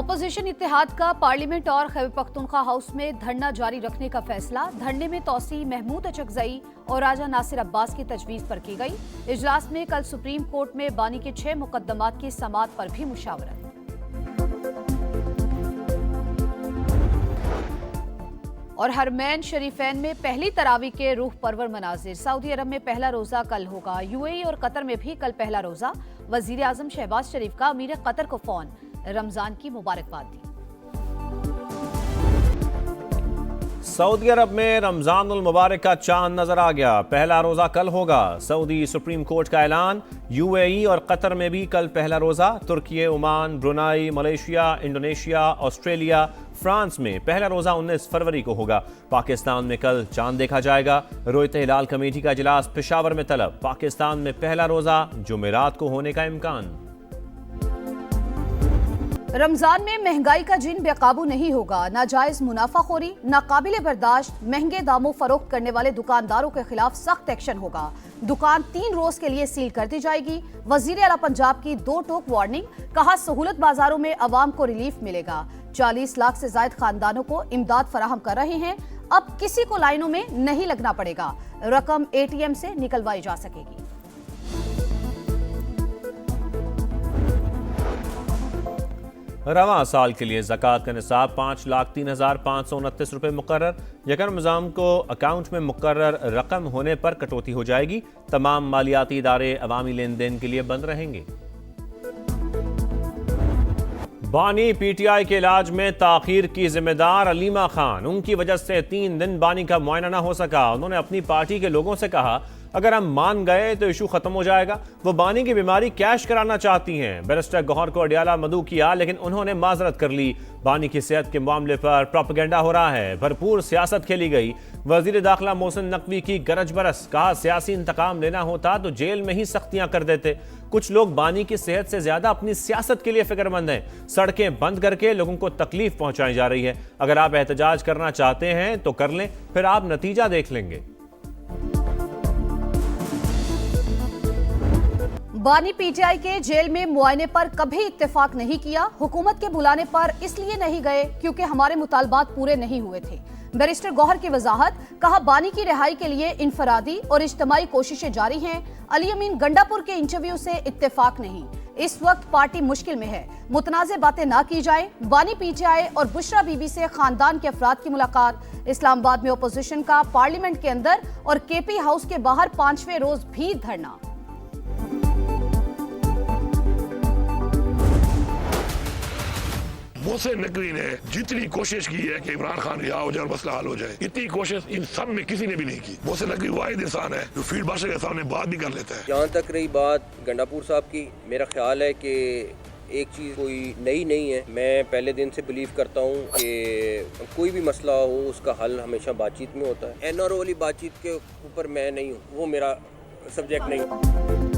Opposition इत्तेहाद का parliament और Khyber Pakhtunkhwa house में धरना जारी रखने का फैसला। धरने में तौसी महमूद अचकजई और राजा नासिर अब्बास की तजवीज़ पर की गई। इजलास में कल सुप्रीम कोर्ट में बानी के 6 मुकदमात की समाअत पर भी मुशावरत। और हरमैन शरीफैन में पहली तरावी के रूह परवर मनाजिर। सऊदी अरब में पहला रोजा कल होगा। यूएई और कतर में भी कल पहला रोजा। वजीर आजम शहबाज शरीफ का अमीर कतर को फोन, रमजान की मुबारकबाद दी। सऊदी अरब में रमजानुल मुबारक का चांद नजर आ गया। पहला रोजा कल होगा। सऊदी सुप्रीम कोर्ट का ऐलान। यूएई और कतर में भी कल पहला रोजा। तुर्की, Oman, Brunei, Malaysia, Indonesia, Australia, France में पहला रोजा 19 फरवरी को होगा। पाकिस्तान में कल चांद देखा जाएगा। रोयत हिलाल कमेटी का इजलास पेशावर में तलब। पाकिस्तान में पहला रोजा जुमेरात को होने का इम्कान। रमजान में महंगाई का जिन बेकाबू नहीं होगा। नाजायज मुनाफाखोरी, नाकाबिले बर्दाश्त, महंगे दामों फरोख्त करने वाले दुकानदारों के खिलाफ सख्त एक्शन होगा। दुकान 3 रोज के लिए सील कर दी जाएगी। वजीर आला पंजाब की 2 टोक वार्निंग। कहा सहूलत बाजारों में अवाम को रिलीफ मिलेगा। 40 लाख से ज्यादा खानदानों को इमदाद फराहम कर रहे हैं। अब किसी को लाइनों में नहीं लगना पड़ेगा। रकम ATM से निकलवाई जा सकेगी। रवां साल के लिए ज़कात का निसाब 5,03,529 रुपये मुकर्रर। यकम रमज़ान को अकाउंट में मुकर्रर रकम होने पर कटौती हो जाएगी। तमाम मालियाती इदारे अवामी लेन देन के लिए बंद रहेंगे। बानी PTI के इलाज में ताखीर की जिम्मेदार अलीमा खान। उनकी वजह से 3 दिन बानी का मुआयना न हो सका। उन्होंने अपनी पार्टी के लोगों से कहा, अगर हम मान गए तो इशू खत्म हो जाएगा। वो बानी की बीमारी कैश कराना चाहती हैं। बैरिस्टर गौहर को अडियाला मदऊ किया, लेकिन उन्होंने माजरत कर ली। बानी की सेहत के मामले पर प्रोपेगेंडा हो रहा है। भरपूर सियासत खेली गई। वजीर दाखिला मोहसिन नकवी की गरज बरस। कहा, सियासी इंतकाम लेना होता तो जेल में ही सख्तियां कर देते। कुछ लोग बानी की सेहत से ज्यादा अपनी सियासत के लिए फिक्रमंद हैं। सड़कें बंद करके लोगों को तकलीफ पहुंचाई जा रही है। अगर आप एहतजाज करना चाहते हैं तो कर लें, फिर आप नतीजा देख लेंगे। बानी PTI के जेल में मुआयने पर कभी इत्तेफाक नहीं किया। हुकूमत के बुलाने पर इसलिए नहीं गए क्योंकि हमारे मुतालबात पूरे नहीं हुए थे। बैरिस्टर गौहर की वजाहत। कहा, बानी की रिहाई के लिए इनफरादी और इज्तिमाई कोशिशें जारी हैं। अली अमीन गंडापुर के इंटरव्यू से इत्तेफाक नहीं। इस वक्त पार्टी मुश्किल में है। मुतनाज़े बातें ना की जाए। बानी PTI और बुशरा बीबी से खानदान के अफराद की मुलाकात। इस्लामाबाद में अपोजिशन का पार्लियामेंट के अंदर और KP हाउस के बाहर 5वें रोज भी धरना। मोहसिन नकवी ने जितनी कोशिश की है कि इमरान खान रिहा हो जाए और मसला हल हो जाए, इतनी कोशिश इन सब में किसी ने भी नहीं की। मोहसिन नकवी वाहिद इंसान है जो फील्ड मार्शल के सामने बात भी कर लेता है। जहाँ तक रही बात गंडापुर साहब की, मेरा ख्याल है कि एक चीज़ कोई नई नहीं है। मैं पहले दिन से बिलीव करता हूँ कि कोई भी मसला हो उसका हल हमेशा बातचीत में होता है। NRO वाली बातचीत के ऊपर मैं नहीं हूँ, वो मेरा सब्जेक्ट नहीं।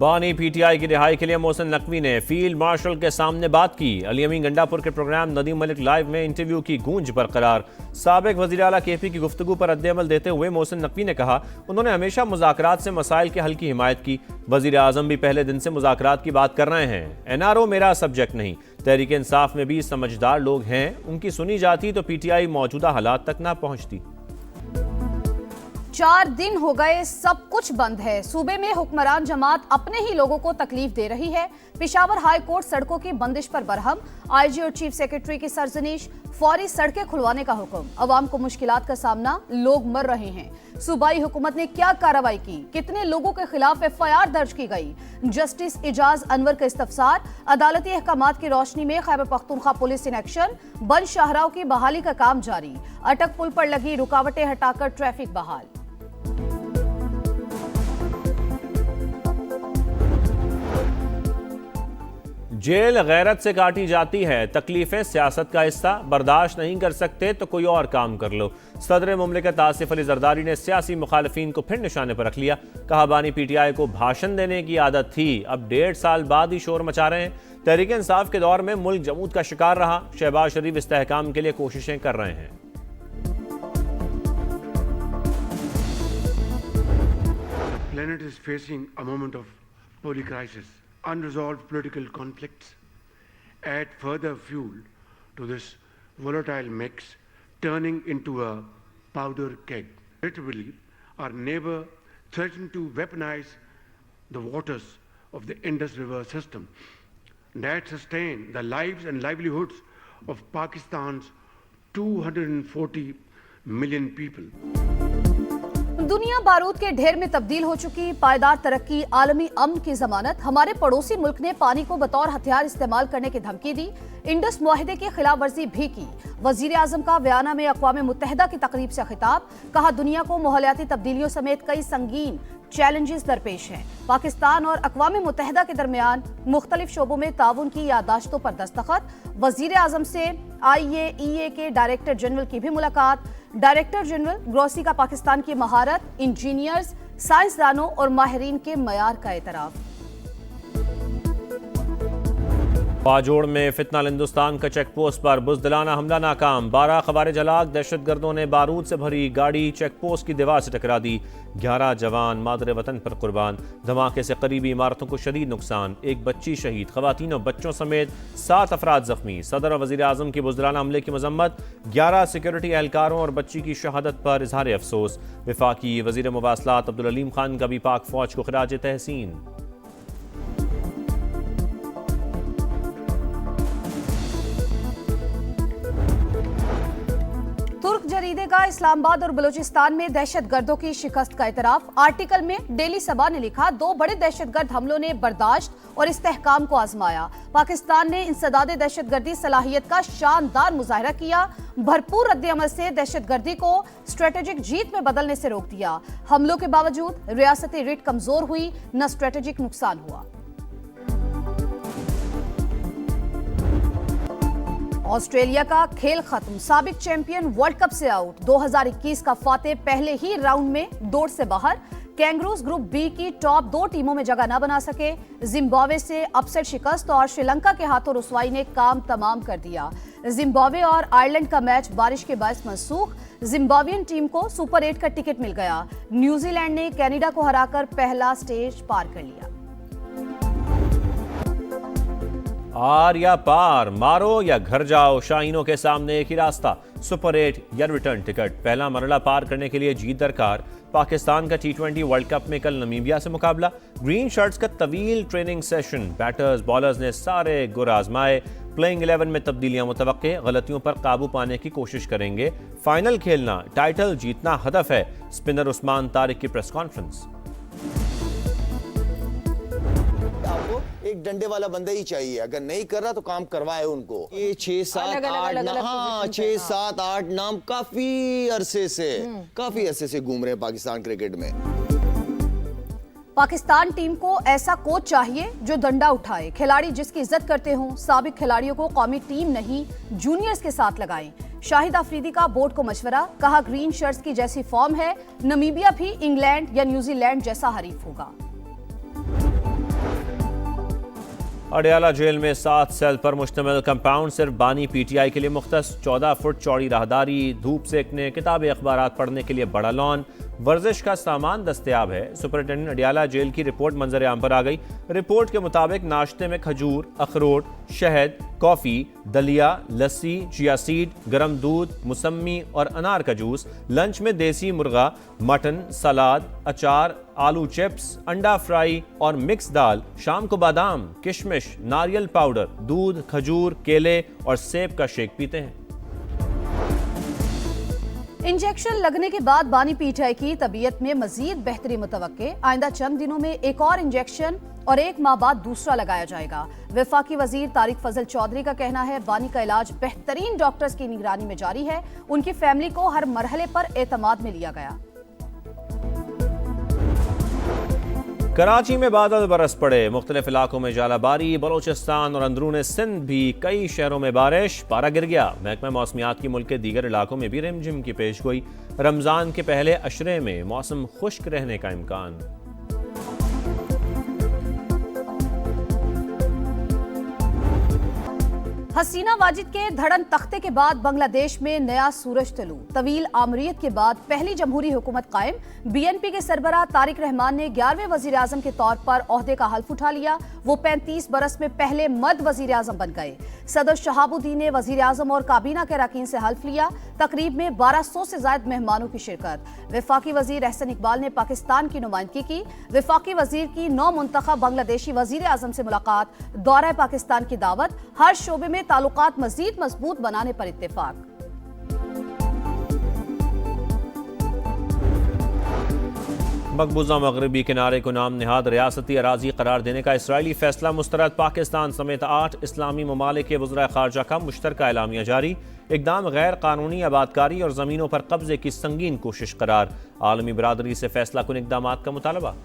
बानी PTI की रिहाई के लिए मोहसिन नकवी ने फील्ड मार्शल के सामने बात की। अली अमीन गंडापुर के प्रोग्राम नदीम मलिक लाइव में इंटरव्यू की गूंज बरकरार। साबिक वज़ीर आला KP की गुफ्तगू पर रद्द-ए-अमल देते हुए मोहसिन नकवी ने कहा, उन्होंने हमेशा मुज़ाकरात से मसाइल के हल की हिमायत की। वज़ीर आज़म भी पहले दिन से मुज़ाकरात की बात कर रहे हैं। NRO मेरा सब्जेक्ट नहीं। तहरीक इंसाफ में भी समझदार लोग हैं। उनकी सुनी जाती तो PTI मौजूदा हालात तक ना पहुंचती। 4 दिन हो गए, सब कुछ बंद है। सूबे में हुक्मरान जमात अपने ही लोगों को तकलीफ दे रही है। पेशावर हाई कोर्ट सड़कों की बंदिश पर बरहम। IG और चीफ सेक्रेटरी की सरजनीश। फौरी सड़कें खुलवाने का हुक्म। अवाम को मुश्किलात का सामना, लोग मर रहे हैं। सूबाई हुकूमत ने क्या कार्रवाई की? कितने लोगों के खिलाफ FIR दर्ज की गई? जस्टिस इजाज अनवर का इस्तफसार। अदालती अहकामात की रोशनी में Khyber Pakhtunkhwa police in action. बंद शाहराओं की बहाली का काम जारी। अटक पुल पर लगी रुकावटें हटाकर ट्रैफिक बहाल। जेल गैरत से काटी जाती है। तकलीफें सियासत का हिस्सा। बर्दाश्त नहीं कर सकते तो कोई और काम कर लो। सदर मुमलिकत आसिफ अली जरदारी ने सियासी मुखालिफिन को फिर निशाने पर रख लिया। कहा, बानी PTI को भाषण देने की आदत थी, अब 1.5 साल बाद ही शोर मचा रहे हैं। तहरीक इंसाफ के दौर में मुल्क जमूद का शिकार रहा। शहबाज शरीफ इस्तेहकाम के लिए कोशिशें कर रहे हैं। planet is facing a moment of polycrisis, unresolved political conflicts, add further fuel to this volatile mix, turning into a powder keg. Literally, our neighbor threatened to weaponize the waters of the Indus River system that sustain the lives and livelihoods of Pakistan's 240 million people. दुनिया बारूद के ढेर में तब्दील हो चुकी, पायदार तरक्की, आलमी अमन की जमानत। हमारे पड़ोसी मुल्क ने पानी को बतौर हथियार इस्तेमाल करने की धमकी दी, इंडस मुआहिदे की खिलाफ वर्जी भी की। वजीर आजम का बयाना में अक़वाम मुत्तहिदा की तकरीब से खिताब, कहा दुनिया को माहौलियाती तब्दीलियों समेत कई संगीन चैलेंजेस दरपेश हैं। पाकिस्तान और अक़वाम मुत्तहिदा के दरमियान मुख्तलिफ शोबों में ताउन की याददाश्तों पर दस्तखत। वजीर आजम से IAEA के डायरेक्टर जनरल की भी मुलाकात। डायरेक्टर जनरल ग्रोसी का पाकिस्तान की महारत, इंजीनियर्स, साइंसदानों और माहिरीन के मयार का एतराफ़। पाजोड़ में फितनाल हिंदुस्तान का चेक पोस्ट पर बुज़दिलाना हमला नाकाम। 12 ख़वारिज हलाक, दहशतगर्दों ने बारूद से भरी गाड़ी चेक पोस्ट की दीवार से टकरा दी। 11 जवान मादरे वतन पर कुर्बान। धमाके से करीबी इमारतों को शदीद नुकसान, एक बच्ची शहीद, खवातीन और बच्चों समेत 7 अफराद जख्मी। सदर और वज़ीर आज़म की बुज़दिलाना हमले की मजम्मत। 11 सिक्योरिटी एहलकारों और बच्ची की शहादत पर इजहार अफसोस। वफाकी वज़ीर मुवासलात अब्दुल अलीम खान का भी पाक फ़ौज को खिराज तहसीन। तुर्क जरीदे का इस्लामाबाद और बलूचिस्तान में दहशतगर्दों की शिकस्त का इतराफ। आर्टिकल में डेली सबा ने लिखा, 2 बड़े दहशतगर्द हमलों ने बर्दाश्त और इस्तेहकाम को आजमाया। पाकिस्तान ने इंसदादे दहशतगर्दी सलाहियत का शानदार मुजाहरा किया। भरपूर रद्द-ए-अमल से दहशतगर्दी को स्ट्रेटेजिक जीत में बदलने से रोक दिया। हमलों के बावजूद रियासती रिट कमजोर हुई, न स्ट्रेटेजिक नुकसान हुआ। ऑस्ट्रेलिया का खेल खत्म, साबिक चैंपियन वर्ल्ड कप से आउट। 2021 का फातेह पहले ही राउंड में दौड़ से बाहर। कैंगरूज ग्रुप बी की टॉप 2 टीमों में जगह न बना सके। जिम्बाब्वे से अपसेट शिकस्त और श्रीलंका के हाथों रुसवाई ने काम तमाम कर दिया। जिम्बाब्वे और आयरलैंड का मैच बारिश के बायस मनसूख। जिम्बाब्वियन टीम को सुपर 8 का टिकट मिल गया। न्यूजीलैंड ने कनाडा को हराकर पहला स्टेज पार कर लिया। आर या पार, मारो या घर जाओ, शाहीनों के सामने एक ही रास्ता, सुपर 8 या रिटर्न टिकट। पहला मरहला पार करने के लिए जीत दरकार। पाकिस्तान का T20 वर्ल्ड कप में कल नमीबिया से मुकाबला। ग्रीन शर्ट्स का तवील ट्रेनिंग सेशन, बैटर्स बॉलर्स ने सारे गुर आजमाए। प्लेइंग 11 में तब्दीलियां मुतवक्के, गलतियों पर काबू पाने की कोशिश करेंगे। फाइनल खेलना, टाइटल जीतना हदफ है। स्पिनर उस्मान तारिक की प्रेस कॉन्फ्रेंस। एक डंडे वाला बंदा ही चाहिए, अगर नहीं कर रहा तो काम करवाए उनको। ये 6-7-8 नाम, हाँ 6-7-8 नाम काफी अरसे से घूम रहे हैं पाकिस्तान क्रिकेट में। पाकिस्तान टीम को ऐसा कोच चाहिए जो डंडा उठाए, खिलाड़ी जिसकी इज्जत करते हों। साबिक खिलाड़ियों को कौमी टीम नहीं, जूनियर्स के साथ लगाएं। शाहिद अफरीदी का बोर्ड को मशवरा, कहा ग्रीन शर्ट्स की जैसी फॉर्म है, नमीबिया भी इंग्लैंड या न्यूजीलैंड जैसा हरीफ होगा। अडयाला जेल में 7 सेल पर मुश्तमिल कंपाउंड सिर्फ बानी PTI के लिए मुख्तस। 14 फुट चौड़ी राहदारी, धूप सेकने, किताबें अखबारात पढ़ने के लिए बड़ा लॉन, वर्जिश का सामान दस्तयाब है। सुपरिटेंडेंट अडयाला जेल की रिपोर्ट मंजर आम पर आ गई। रिपोर्ट के मुताबिक नाश्ते में खजूर, अखरोट, शहद, कॉफ़ी, दलिया, लस्सी, चिया सीड, गर्म दूध, मुसम्मी और अनार का जूस। लंच में देसी मुर्गा, मटन, सलाद, अचार, आलू चिप्स, अंडा फ्राई और मिक्स दाल। शाम को बादाम, किशमिश, नारियल पाउडर, दूध, खजूर, केले और सेब का शेक पीते हैं। इंजेक्शन लगने के बाद बानी PTI की तबीयत में मजीद बेहतरी मुतवक्के। आइंदा चंद दिनों में एक और इंजेक्शन और 1 माह बाद दूसरा लगाया जाएगा। वफाकी वजीर तारिक फजल चौधरी का कहना है, बानी का इलाज बेहतरीन डॉक्टर्स की निगरानी में जारी है। उनकी फैमिली को हर मरहले पर एतमाद में लिया गया। कराची में बादल बरस पड़े, मुख्तलिफ इलाकों में जालाबारी। बलोचिस्तान और अंदरून सिंध भी कई शहरों में बारिश, पारा गिर गया। महकमा मौसमियात की मुल्क के दीगर इलाकों में भी रिमझिम की पेशगोई। रमजान के पहले अशरे में मौसम खुश्क रहने का इम्कान। हसीना वाजिद के धड़न तख्ते के बाद बांग्लादेश में नया सूरज तलू। तवील आमरीत के बाद पहली जमहूरी हुकूमत कायम। बीएनपी के सरबराह तारिक रहमान ने 11वें वजीर आजम के तौर पर ओहदे का हल्फ उठा लिया। वो 35 बरस में पहले मर्द वजीर आजम बन गए। सदर शहाबुद्दीन ने वजीर आजम और काबीना के अरकान से हल्फ लिया। तकरीब में 1200 से ज्यादा मेहमानों की शिरकत। वफाकी वजीर एहसन इकबाल ने पाकिस्तान की नुमाइंदगी की। वफाकी वजीर की नौ मुंतखब बांग्लादेशी वजीर आजम से मुलाकात, दौरा पाकिस्तान की दावत, हर शोबे में ताल्लुकात मजीद मजबूत बनाने पर इत्तेफाक। मकबूजा मगरबी किनारे को नाम निहाद रियासती अराजी करार देने का इसराइली फैसला मुस्तरद। पाकिस्तान समेत 8 इस्लामी ममालिक के वज़रा ख़ारजा का मुश्तरका एलामिया जारी। इक़दाम गैर कानूनी आबादकारी और ज़मीनों पर कब्जे की संगीन कोशिश करार। आलमी बरादरी से फैसला कुन इक़दामात का मुतालबा।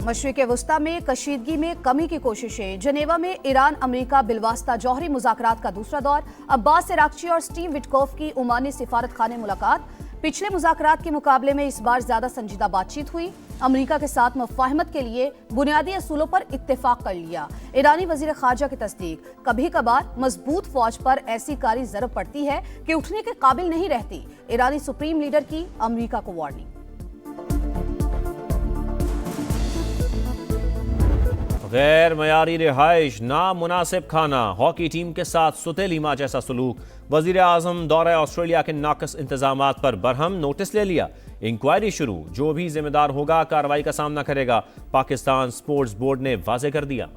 मशरिक़ वस्ता में कशीदगी में कमी की कोशिशें। जनेवा में ईरान अमेरिका बिलवास्ता जौहरी मुज़ाकरात का दूसरा दौर। अब्बास इराक़ची और स्टीव विटकोफ की ओमानी सिफारत खाने मुलाकात। पिछले मुज़ाकरात के मुकाबले में इस बार ज्यादा संजीदा बातचीत हुई। अमेरिका के साथ मुफ़ाहमत के लिए बुनियादी असूलों पर इत्तेफाक कर लिया। ईरानी वज़ीर ख़ारजा की तस्दीक। कभी कभार मजबूत फौज पर ऐसी कारी ज़रब पड़ती है कि उठने के काबिल नहीं रहती। ईरानी सुप्रीम लीडर की अमेरिका को वार्निंग। गैर मयारी रिहाइश, नामुनासिब खाना, हॉकी टीम के साथ सुतेली माँ जैसा सलूक। वजीर आजम दौरे ऑस्ट्रेलिया के नाकस इंतजामात पर बरहम, नोटिस ले लिया। इंक्वायरी शुरू, जो भी जिम्मेदार होगा कार्रवाई का सामना करेगा। पाकिस्तान स्पोर्ट्स बोर्ड ने वाजे कर दिया।